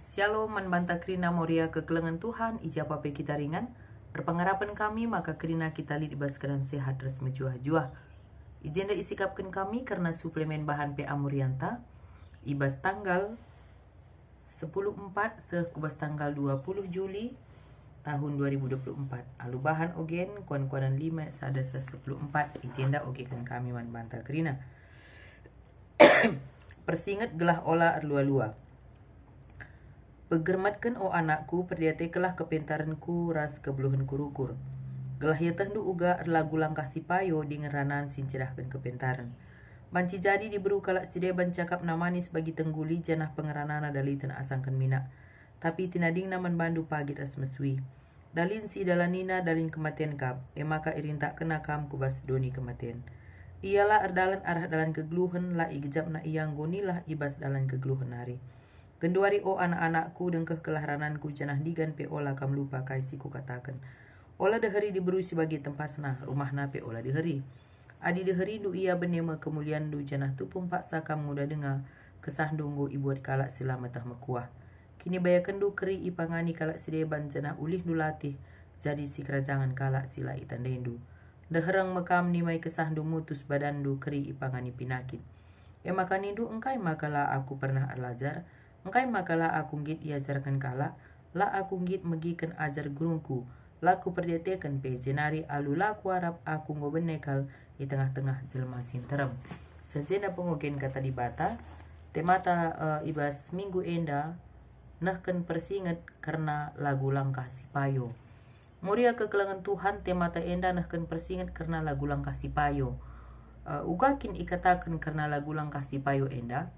Shalom manbanta krina moria kekelengan Tuhan, ijabah pe kita ringan. Berpengharapan kami, maka krina kita libaskan sehat res mejuah-juah. Ijenda isikapkan kami karena suplemen bahan PA Murianta. Ibas tanggal 10.4 sekubas tanggal 20 Juli tahun 2024. Alu bahan ogen kuan-kuanan 5 sada 10.4 ijenda ogekan kami manbanta krina. Persingat gelah olah arlua-lua. Pegermatkan o anakku, perdiatekelah kepintaranku ras kebeluhan kurukur. Gelah ya tendu uga lagu langkah sipayo dengan ranan sincirahkan kepintaran. Banci jadi diberi kalak sideban cakap namanis bagi tengguli janah pengeranana dalitan asangkan mina. Tapi tinading naman bandu pagi ras meswi. Dalin si dalanina dalin kematian kap, maka irin tak kena kam kubas doni kematian. Ialah ardalan arah dalan kegluhan la igejap na iyang gonilah ibas dalan kegluhan hari. Genduari o anak-anakku dengkeh kelaharananku janah digan pe ola kam lupa kaisiku katakan. Ola deheri diberi sebagai tempasna rumah na pe ola deheri. Adi deheri du ia benema kemuliaan du janah tupung paksa kam muda dengar kesah dunggu ibuat kalak selamatah mekuah. Kini bayakan du keri ipangani kalak sideban janah ulih du latih jadi si kerajangan kalak sila itandendu. Deherang mekam ni mai kesah du mutus badan du keri ipangani pinakit. Makan du engkai makalah aku pernah alajar. Engkai makalah aku ngit iajarkan kala, la aku ngit megikan ajar gurungku, la ku perdiatekan pe jenari alu la ku harap aku ngobenekal di tengah-tengah jelma sinterem. Sejena pengogen kata di bata, temata ibas minggu enda, nahken persingat karena lagu langkah sipayo. Muria kekelangan Tuhan temata enda nahken persingat karena lagu langkah sipayo. Ugakin ikatakan karena lagu langkah sipayo enda.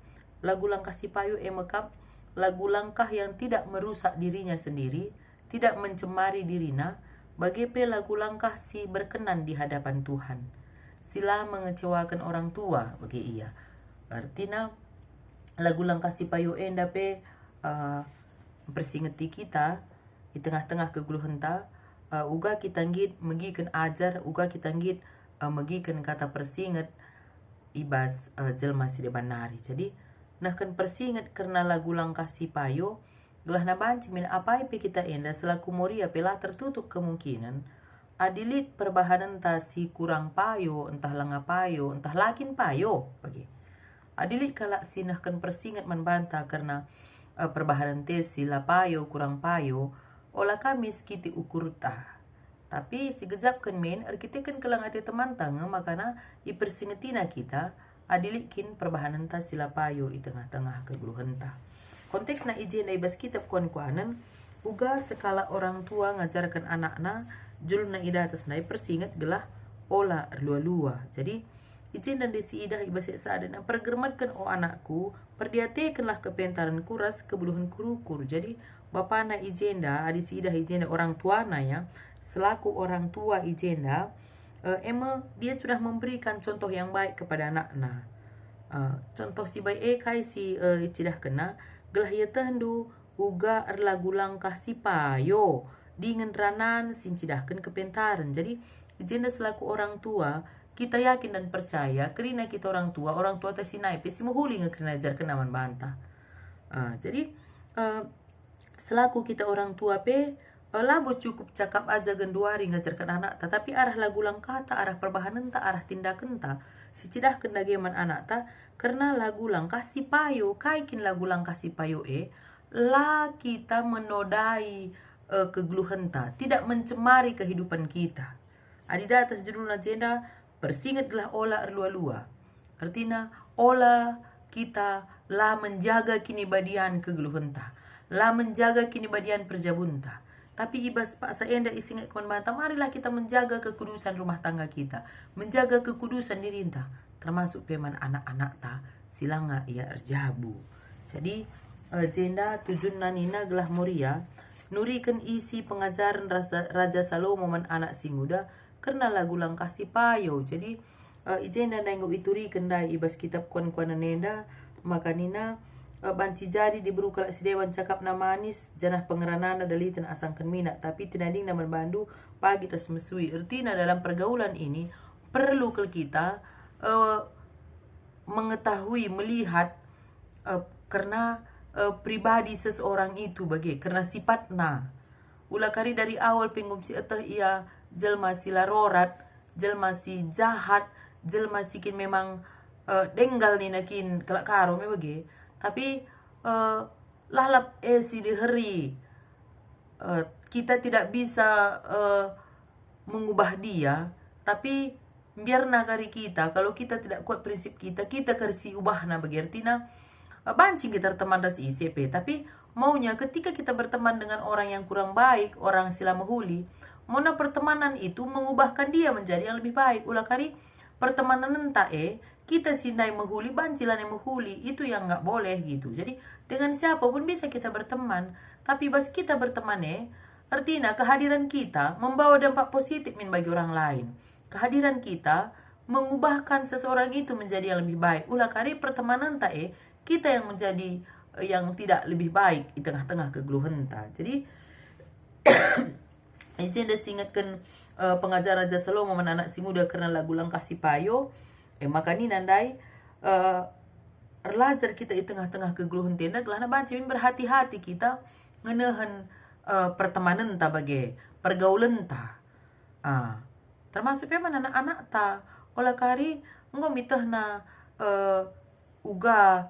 Lagu langkah sipayo emekap lagu langkah yang tidak merusak dirinya sendiri, tidak mencemari dirina, bagaimana lagu langkah si berkenan di hadapan Tuhan. Sila mengecewakan orang tua bagi ia. Artinya lagu langkah sipayo enda pe persingeti kita di tengah-tengah keguluhan ta, uga kita ngit megikan ajar, uga kita ngit megikan kata persinget ibas jelma si depan nari. Jadi nah kan persingat karena lagu langkah sipayo gelah na banci min apai pe kita enda selaku moria pela tertutup kemungkinan adilit perbahanan ta si kurang payo entah langa payo entah lakin payo bagi adilit kalak sinah kan persingat manbanta karena perbahanan te sila payo kurang payo olah kami skiti ukur ta. Tapi si gejapkan min arkitekan kelang ati teman tanga makana ipersingetina kita adilikin perbahanan ta sila payo i tengah-tengah keguluhan ta. Konteks na ijen na ibas kitab kuan-kuanan, uga sekala orang tua ngajarkan anak-na jul na ida atas na persingat gelah ola lua-lua. Jadi ijen dan desi idah ibas saadan pergermatkan o anakku, perdiatekanlah kepentaran kuras kebuluhan kurukur. Jadi bapa na ijenda, adisi idah ijenda orang tua na ya, selaku orang tua ijenda, dia sudah memberikan contoh yang baik kepada anak-anak. Contoh si baik kai si cidah kena gelah ya tendu uga lagu langkah si payo dengan ranan sin cidahkan kepentaran. Jadi jenda selaku orang tua kita yakin dan percaya kerina kita orang tua tersinai pesi muhuli ngekerina ajar kenaman bantah. Jadi selaku kita orang tua pe labo cukup cakap aja genduari ngajarkan anak ta, tapi arah lagu langkah ta, arah perbahanan ta, arah tindakan ta, sicidah kendageman anak ta, karena lagu langkah si payo, kaikin lagu langkah si payo la kita menodai kegluhan ta, tidak mencemari kehidupan kita. Adida atas judul agenda persingat gelah ola erlua-lua. Artinya ola kita la menjaga kinibadian kegluhan ta, la menjaga kinibadian perjabun ta. Tapi ibas paksa enda isingat kawan banta, marilah kita menjaga kekudusan rumah tangga kita, menjaga kekudusan diri ta, termasuk peman anak-anak ta, silanga ia erjabu. Jadi jenda tujuan nanina gelah muria, nurikan isi pengajaran Raja Salomo man anak si muda, karena lagu langkah si payo. Jadi ijenda nenggo ituri kendai ibas kitab kuan-kuanan enda, makanina banci jadi diberi kalak si dewan cakap na manis janah pengeranana dalitan asangkan minat tapi tinading na bandu pagi tas mesui. Artinya dalam pergaulan ini perlu kita mengetahui melihat karena pribadi seseorang itu bagi karena sifatna ulah kari dari awal pengumsi atau ia jelma si larorat, jelma si jahat, jelma si kin memang denggal ni nakin kelak karo me bagi tapi lalap si diheri kita tidak bisa mengubah dia, tapi biar nagari kita kalau kita tidak kuat prinsip kita kasih ubah na bagi artinya bancing kita teman das ICP, tapi maunya ketika kita berteman dengan orang yang kurang baik, orang sila mahuli, maunya pertemanan itu mengubahkan dia menjadi yang lebih baik. Ulah kari pertemanan entah kita sindai menghuli, bancilan yang menghuli, itu yang nggak boleh gitu. Jadi dengan siapapun bisa kita berteman, tapi bas kita berteman artinya kehadiran kita membawa dampak positif bagi orang lain. Kehadiran kita mengubahkan seseorang itu menjadi yang lebih baik. Ulah kari pertemanan tak kita yang menjadi yang tidak lebih baik di tengah-tengah kegeluhan ta. Jadi izin dah ingatkan pengajar Raja Salomo anak si muda karena lagu langkah si payo. Maka ni nandai erlajar kita di tengah-tengah kegeluhan tenda kelana baca berhati-hati kita ngenahan pertemanan ta bagi pergaulan ta. Termasuk memang anak-anak ta olah kari engkau mitah na uga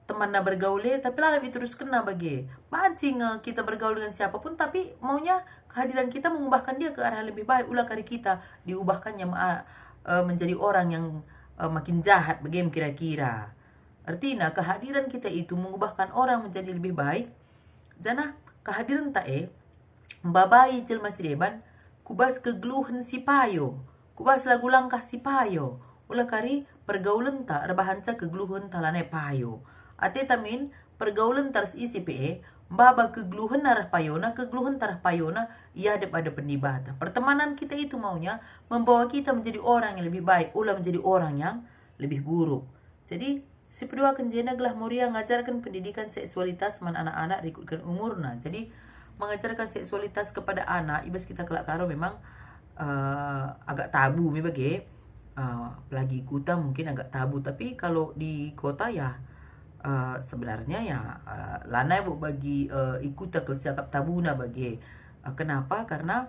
teman na bergaule tapi lalap itu terus kena bagi pancing kita bergaul dengan siapapun tapi maunya kehadiran kita mengubahkan dia ke arah yang lebih baik. Ulah kari kita diubahkannya menjadi orang yang makin jahat bagaimana kira-kira. Artinya kehadiran kita itu mengubahkan orang menjadi lebih baik. Jana kehadiran tae babai jelma si deban kubas kegeluhan si payo, kubas lagu langkah si payo. Ulah kari pergaulan ta rebahanca kegeluhan talane payo. Ate tamin pergaulan taras isi baba kegeluhan narah payona, kegeluhan tarah payona ia ada pendibata. Pertemanan kita itu maunya membawa kita menjadi orang yang lebih baik, ulah menjadi orang yang lebih buruk. Jadi si kedua kenjena gelah muria ngajarkan pendidikan seksualitas man anak-anak rikutkan umurna. Jadi mengajarkan seksualitas kepada anak ibas kita kelak karo memang agak tabu bagi apalagi kota mungkin agak tabu, tapi kalau di kota ya sebenarnya ya lanai bagi ikut siakap tabuna bagi kenapa karena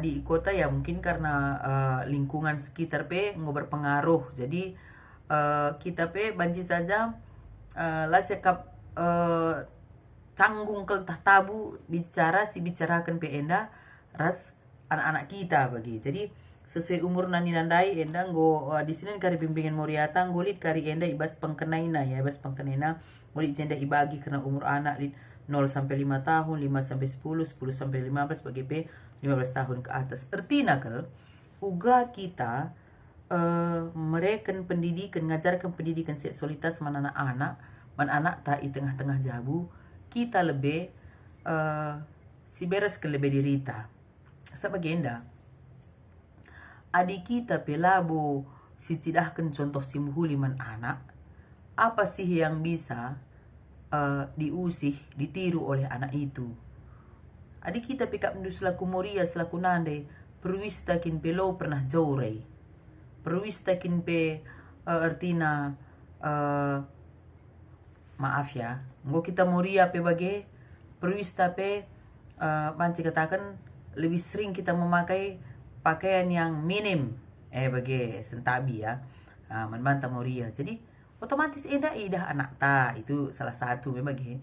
di kota ya mungkin karena lingkungan sekitar nggak berpengaruh, jadi kita banci saja lah siakap canggung keltah tabu bicara bicarakan enda ras anak-anak kita bagi. Jadi sesuai umur nani nandai enda go di sini kari bimbingan moriata ngolit kari enda ibas pengkenaina ya ibas pengkenaina ngolit jenda ibagi karena umur anak 0 sampai 5 tahun, 5 sampai 10, 10 sampai 15 bagi 15 tahun ke atas. Artinya kalau uga kita mereka pendidikan ngajarkan pendidikan seksualitas mana anak tak di tengah-tengah jabu kita lebih si beres ke lebih dirita sebagai enda adik kita pelabo si cidahkan contoh si muhuli man anak apa sih yang bisa diusih ditiru oleh anak itu. Adik kita pikap mendu selaku moria selaku nande perwista kin pelo pernah jaurai perwista kin pe artina maaf ya nggo kita moria pe bage perwista pe banci katakan lebih sering kita memakai pakaian yang minim bagi sentabi ya manmanta moria, jadi otomatis idah anak ta itu salah satu bagi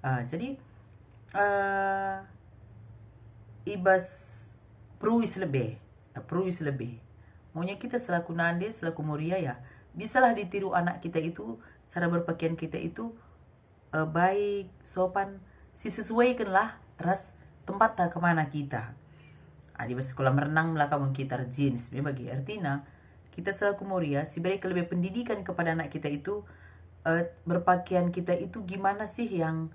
jadi ibas peruis lebih maunya kita selaku nande selaku moria ya bisalah ditiru anak kita itu cara berpakaian kita itu baik sopan sesuaikanlah ras tempat tak kemana kita. Di sekolah merenang belakang kita jeans bagi artinya kita selaku moria si mereka lebih pendidikan kepada anak kita itu berpakaian kita itu gimana sih yang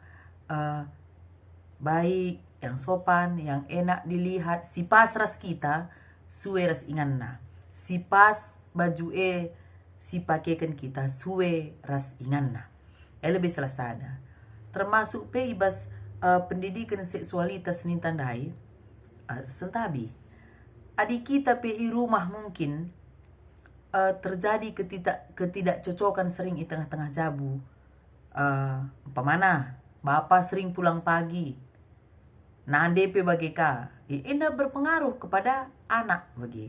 baik, yang sopan, yang enak dilihat, si pas ras kita suwe ras inganna, si pas baju si pakaikan kita suwe ras inganna lebih salah sada termasuk ibas pendidikan seksualitas nintandai sentabi adik kita di rumah mungkin terjadi ketidakcocokan sering di tengah-tengah jabu Umpamana bapak sering pulang pagi, nandepe bagi ka, enda berpengaruh kepada anak bagi.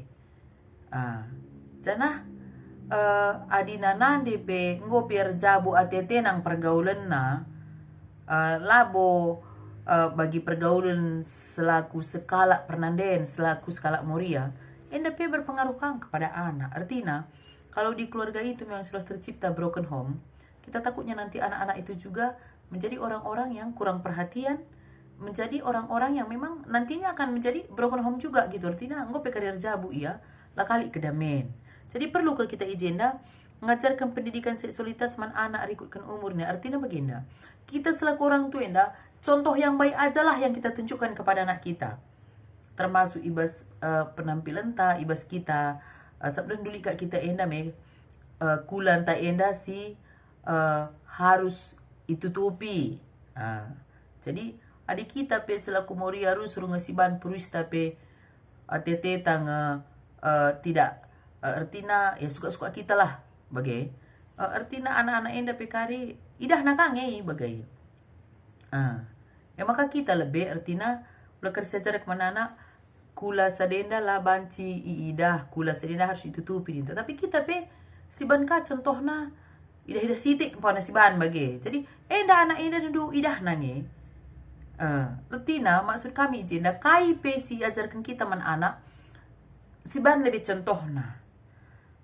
Jana adina nandepe ngopier jabu atete nang pergaulan na, labo bagi pergaulan selaku skala pernanden, selaku skala moria, enda pe berpengaruh kan kepada anak. Artinya kalau di keluarga itu memang sudah tercipta broken home, kita takutnya nanti anak-anak itu juga menjadi orang-orang yang kurang perhatian, menjadi orang-orang yang memang nantinya akan menjadi broken home juga gitu. Artinya ngope karir jabu iya lah kali kedamen. Jadi perlu kalau kita agenda mengajarkan pendidikan seksualitas man anak rikutkan umurnya. Artinya begini, kita selaku orang tua enda contoh yang baik aja lah yang kita tunjukkan kepada anak kita, termasuk ibas penampilan ta ibas kita sabdan dulu kak kita enda kulan ta enda si harus itutupi. Jadi adik kita pe selaku mori harus suruh ngasiban purista pe tete tang tidak artina ya suka-suka kita lah bagai artina anak-anak enda pe kari idah nakange bagai. Ya maka kita lebih artina ulakar sejarah kemana anak kula sadenda lah banci iidah kula sadenda harus ditutupi dinta. Tapi kita pe si ban ka contohna idah sitik mpana si ban bagi. Jadi enda anak enda du idah nange. Artina maksud kami jenda kai pe si ajarkan kita man anak si ban lebih contohna.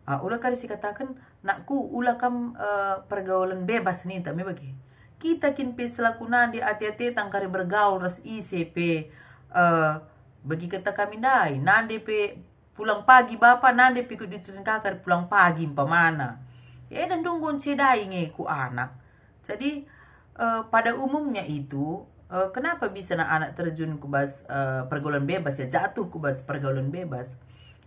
Ulah kali si katakan nakku ulah kam pergaulan bebas nih tapi bagi. Kita kin pe selaku nandi ati-ati tangkari bergaul ras ICP bagi kata kami dai nandi pe pulang pagi bapak nandi pe ikut diturin kakak pulang pagi pamana dan dunggon cedai nge ku anak. Jadi pada umumnya itu kenapa bisa anak terjun ke bas pergaulan bebas ya jatuh ke bas pergaulan bebas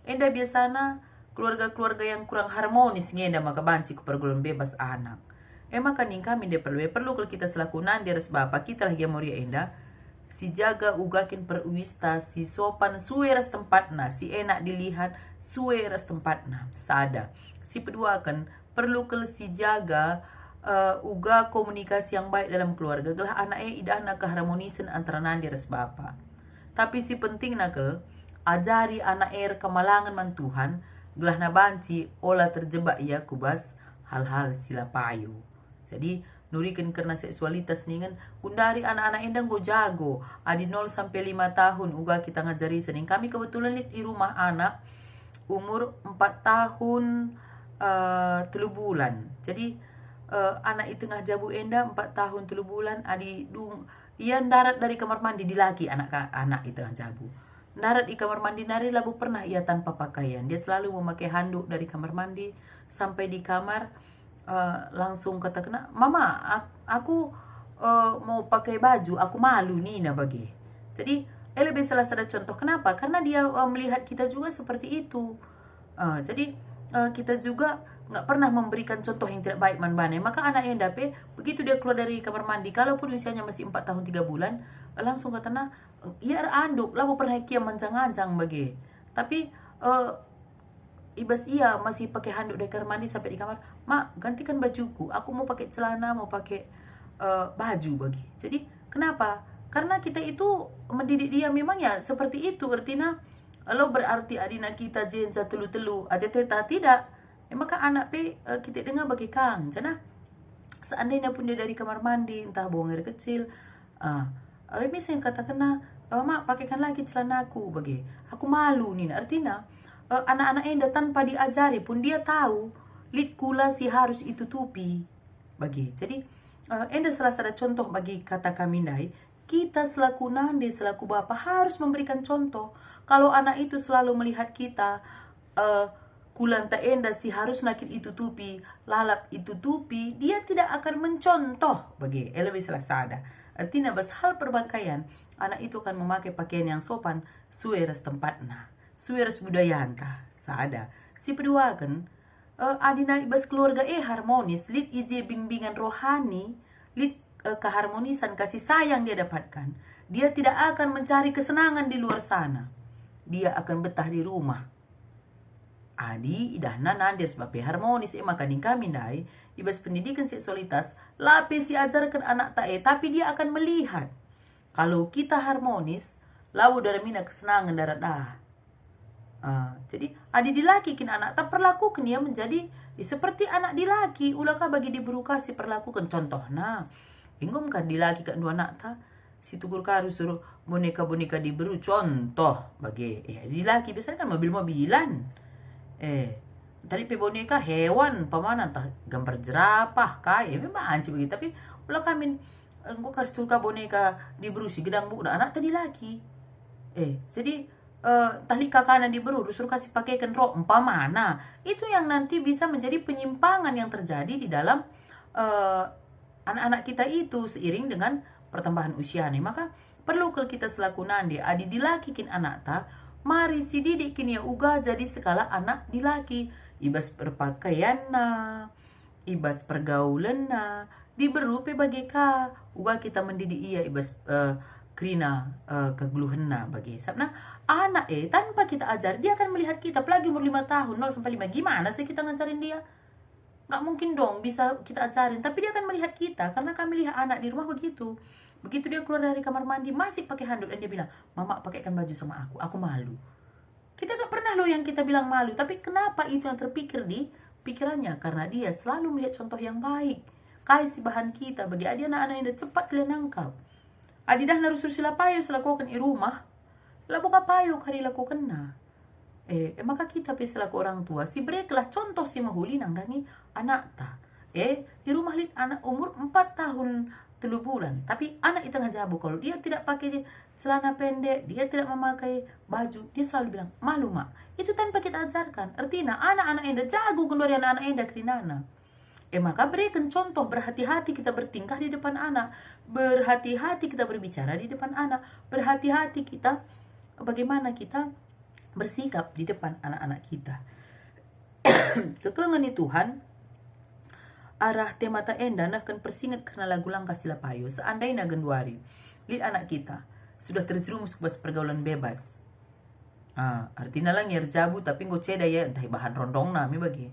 enda biasana keluarga-keluarga yang kurang harmonis ngenda maka banci ke pergaulan bebas anak. Maka nih kami perlu kalau kita selaku nandi ras bapak kita lagi moria enda si jaga ugakin perwista si sopan sueras tempatna si enak dilihat sueras tempatna sada. Si kedua kan perlu kalau si jaga uga komunikasi yang baik dalam keluarga gelah anaknya idahna keharmonisan antara nandi ras bapak. Tapi si penting nakel ajari anak kemalangan man Tuhan gelah na banci olah terjebak ia kubas hal-hal sila payu. Jadi nurikan karena seksualitas nih kan undari anak-anak endang go jago adi 0 sampai 5 tahun uga kita ngajari sening kami kebetulan di rumah anak umur 4 tahun 3 bulan. Jadi anak itu tengah jabu enda 4 tahun 3 bulan adi dung ia darat dari kamar mandi di laki anak itu tengah jabu darat di kamar mandi nari labu pernah ia tanpa pakaian. Dia selalu memakai handuk dari kamar mandi sampai di kamar langsung kata kena mama aku mau pakai baju aku malu nih nah bagi. Jadi lebih salah satu contoh kenapa karena dia melihat kita juga seperti itu. Jadi kita juga nggak pernah memberikan contoh yang tidak baik man bane. Maka anak yang dape begitu dia keluar dari kamar mandi kalaupun usianya masih 4 tahun 3 bulan langsung katana ya anduk lah mau pernah kia mancang-ancang bagi. Tapi ibas ia masih pakai handuk dari kamar mandi sampai di kamar, mak gantikan bajuku, aku mau pakai celana, mau pakai baju bagi. Jadi kenapa? Karena kita itu mendidik dia memang ya seperti itu. Artinya lo berarti adina kita jensa telu-telu ada teta tidak. Maka anak pe kita dengar bagi kang. Karena seandainya pun dia dari kamar mandi entah buang air kecil, misalnya katakan mak pakaikan lagi celanaku bagi. Aku malu nih. Artinya anak-anak enda tanpa diajari pun dia tahu lid kula si harus itu tupi bagi. Jadi enda salah satu contoh bagi kata kami dai kita selaku nandi selaku bapak harus memberikan contoh. Kalau anak itu selalu melihat kita kulanta enda si harus nakit itu tupi lalap itu tupi dia tidak akan mencontoh bagi lebih salah sada. Artinya bas hal perbakaian anak itu akan memakai pakaian yang sopan sueras tempatna sueras budaya anta sada. Si kedua kan adina ibas keluarga harmonis lid ije bimbingan rohani lid keharmonisan kasih sayang dia dapatkan. Dia tidak akan mencari kesenangan di luar sana, dia akan betah di rumah. adi idahna nandir sebab harmonis makanin kami dai ibas pendidikan seksualitas lapis ajarkan anak tae tapi dia akan melihat kalau kita harmonis lalu dari mina kesenangan darat jadi adi dilaki kin anak tak perlakukan dia menjadi seperti anak dilaki ulaka bagi diberukasi perlakukan contohnya ingum kan dilaki kan dua anak ta si tugur karu suruh boneka-boneka diberu contoh bagi dilaki biasanya kan mobil-mobilan tadi pe boneka hewan pamana entah gambar jerapah kayak memang anci begitu tapi ulah kami engkau harus suka boneka diberu si gedang budak anak tadi laki jadi tali kakana diberu suruh kasih pakaikan rok umpamana itu yang nanti bisa menjadi penyimpangan yang terjadi di dalam anak-anak kita itu seiring dengan pertambahan usia nih maka perlu kalau kita selaku nandi adi dilakikin anak ta mari si didik kini uga jadi sekala anak dilaki ibas berpakaian na ibas pergaulan na diberu pe bagi ka uga kita mendidik ia ibas krina keguluhan na bagi sabna anak tanpa kita ajar dia akan melihat kita apalagi umur 5 tahun 0 sampai 5 gimana sih kita ngajarin dia nggak mungkin dong bisa kita ajarin tapi dia akan melihat kita karena kami lihat anak di rumah begitu dia keluar dari kamar mandi masih pakai handuk dan dia bilang mama pakaikan baju sama aku malu kita gak pernah loh yang kita bilang malu tapi kenapa itu yang terpikir di pikirannya karena dia selalu melihat contoh yang baik kasih bahan kita bagi adik anak-anak yang udah cepat kalian nangkap adi dah harus sila payo selakukan di rumah lah buka payo kari lakukan na maka kita selaku orang tua si breaklah contoh si mahuli nang dangi anak ta di rumah lihat anak umur 4 tahun 3 bulan tapi anak itu ngajabu kalau dia tidak pakai celana pendek dia tidak memakai baju dia selalu bilang malu mak itu tanpa kita ajarkan artinya anak-anak enda jago keluar anak-anak enda kerinana maka berikan contoh berhati-hati kita bertingkah di depan anak berhati-hati kita berbicara di depan anak berhati-hati kita bagaimana kita bersikap di depan anak-anak kita. Kekelengan ni Tuhan arah temata enda nak kan persingat karena lagu langkah sila payo seandainya genduari lihat anak kita sudah terjerumus ke pergaulan bebas artinya lang yer jabu tapi ngo ceda ya entah bahan rondong na mi bagi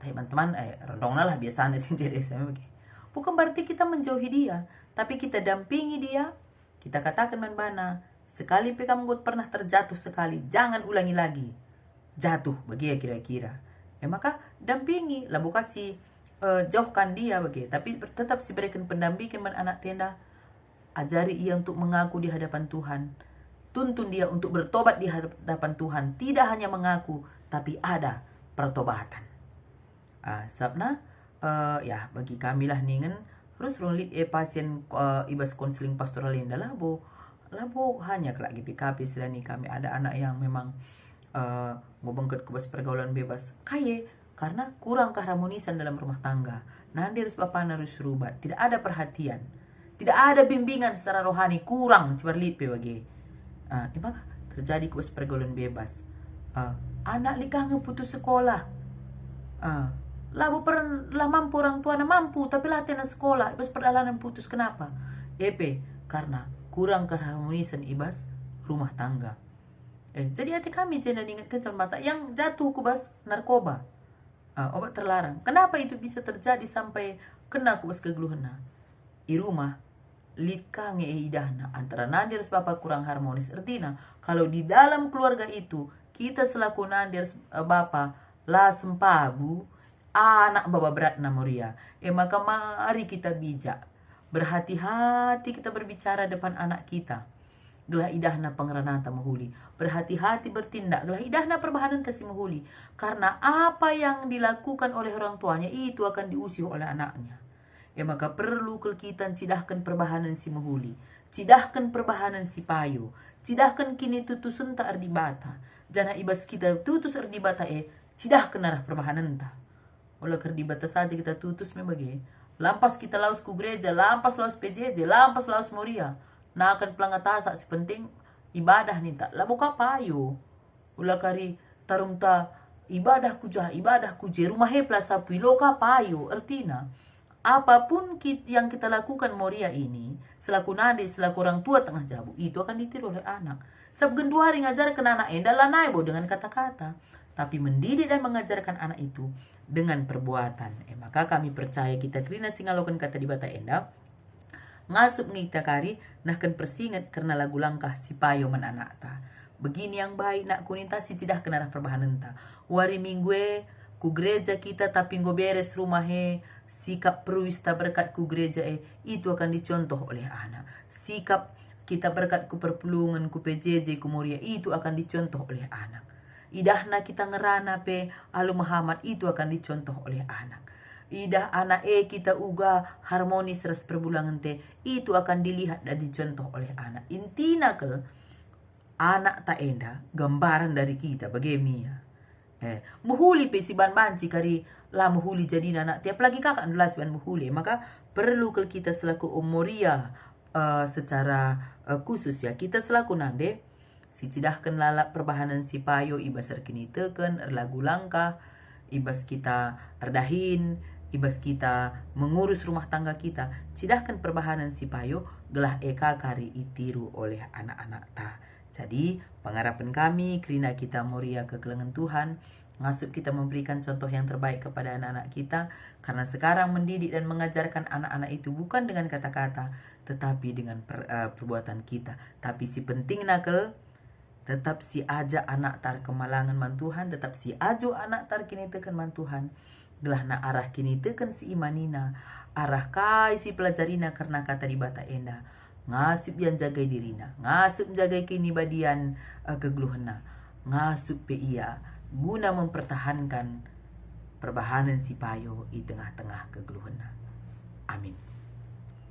entah teman rondong na lah biasanya sih ceda saya bagi bukan berarti kita menjauhi dia tapi kita dampingi dia kita katakan manbana sekali kamu pernah terjatuh sekali, jangan ulangi lagi. Jatuh, bagi ya kira-kira. Maka dampingi, lalu kasih jauhkan dia bagi. Tapi tetap si berikan pendampingan anak tenda. Ajari ia untuk mengaku di hadapan Tuhan. Tuntun dia untuk bertobat di hadapan Tuhan. Tidak hanya mengaku, tapi ada pertobatan. Sabna, ya bagi kami lah ningen. Terus rulit pasien ibas konseling pastoral yang labo hanya kelak GPKP selani kami ada anak yang memang ngobengket ke pergaulan bebas kaye karena kurang keharmonisan dalam rumah tangga nanti harus bapak harus rubat tidak ada perhatian tidak ada bimbingan secara rohani kurang cibarlit pe bagi maka terjadi ke pergaulan bebas anak likang putus sekolah labo lah mampu orang tua mampu tapi latihan sekolah ibas perjalanan putus kenapa karena kurang keharmonisan ibas rumah tangga. Jadi hati kami jangan ingatkan sama mata yang jatuh ke bas narkoba, obat terlarang. Kenapa itu bisa terjadi sampai kena ke bas kegeluhana? Di rumah litkang idahna antara nandir bapak kurang harmonis. Artinya kalau di dalam keluarga itu kita selaku nandir bapak lah sempabu anak baba berat namoria. Maka mari kita bijak. Berhati-hati kita berbicara depan anak kita. Gelah idahna pengeranata mahuli. Berhati-hati bertindak. Gelah idahna perbahanan kasih mahuli. Karena apa yang dilakukan oleh orang tuanya itu akan diusir oleh anaknya. Maka perlu kita cidahkan perbahanan si mahuli. Cidahkan perbahanan si payo. Cidahkan kini tutusun ta ardibata. Jana ibas kita tutus ardibata cidahkan arah perbahanan ta. Olah kerdibata saja kita tutus membagi. Lampas kita laus ku gereja, lampas laus PJJ, lampas laus Moria. Nah akan pelangatasa si penting ibadah ninta. Lah buka payo. Ulah kari tarum ta ibadah kuje rumah hepla sapi loka payo. Artinya apapun yang kita lakukan Moria ini selaku nadi, selaku orang tua tengah jabu itu akan ditiru oleh anak. Sebab genduari ngajar ke anak endah lanai bo dengan kata-kata. tapi mendidik dan mengajarkan anak itu dengan perbuatan. Maka kami percaya kita krina singalokan kata di bata enda, ngasup ngita kari nahkan persingat karena lagu langkah si payo man anak ta. Begini yang baik nak kunita si cidah kena perbahanan ta. Wari minggue ku gereja kita tapi ngo beres rumah sikap perwista berkat ku gereja itu akan dicontoh oleh anak. Sikap kita berkat ku perpulungan ku PJJ ku Moria itu akan dicontoh oleh anak. Idahna kita ngerana pe Alu Muhammad itu akan dicontoh oleh anak. Idah anak kita uga harmonis ras perbulangan te itu akan dilihat dan dicontoh oleh anak. Intina ke anak tak enda gambaran dari kita bagaimana. Muhuli pe si ban banci kari lah muhuli jadi anak tiap lagi kakak adalah si ban muhuli. Maka perlu ke kita selaku Moria secara khusus ya, kita selaku nande si cidahkan lalap perbahanan si payo ibas kini teken lagu langkah ibas kita erdahin ibas kita mengurus rumah tangga kita, cidahkan perbahanan si payo gelah eka kari itiru oleh anak-anak ta. Jadi pengharapan kami kerana kita Moria kegelengan Tuhan, ngasup kita memberikan contoh yang terbaik kepada anak-anak kita, karena sekarang mendidik dan mengajarkan anak-anak itu bukan dengan kata-kata tetapi dengan perbuatan kita. Tapi si penting nakel tetap si aja anak tar kemalangan man Tuhan, tetap si ajo anak tar kini tekan man Tuhan. Gelah na arah kini tekan si imanina, arah kai si pelajarina karena kata di bata enda. Ngasup yang jagai dirina, ngasup jagai kini badian kegeluhena, ngasup pe ia guna mempertahankan perbahanan si payo di tengah-tengah kegeluhena. Amin.